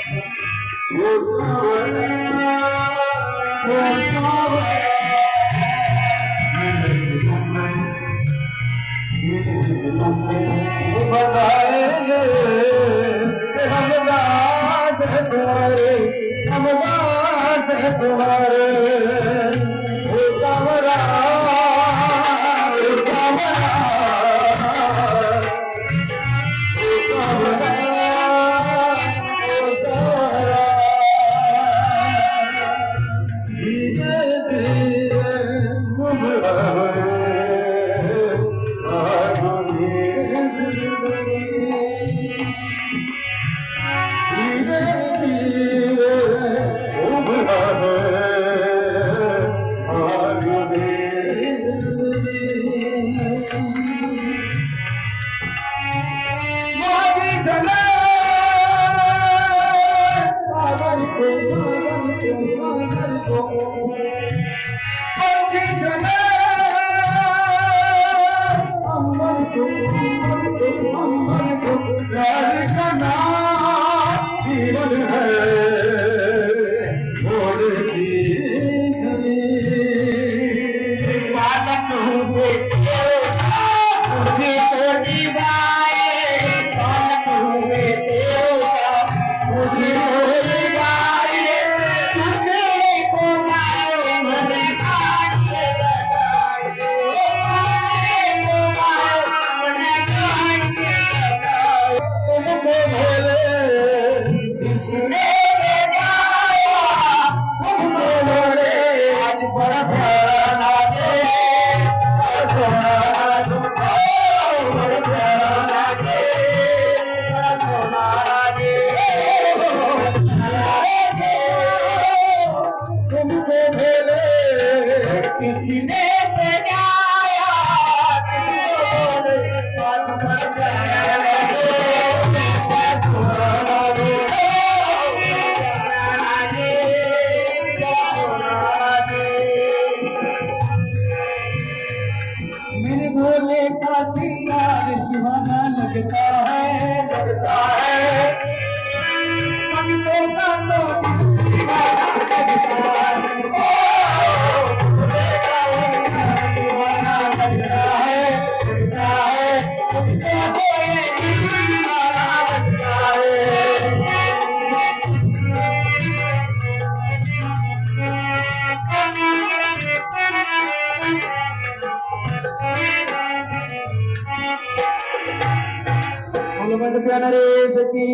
ओ सावरा बताएंगे हम दास हैं तुम्हारे, हम दास हैं तुम्हारे। ओ सावरा ओ सावरा ओ सावरा ओ सावरा। धीरे धीरे तुम आए सिंगार सुहाना लगता है, लगता है। भक्तों का तो दीवाना लगता है। ओ मेरा सुहाना लगता है, लगता है। भक्तों को ये दीवाना लगता है। प्यारे सखी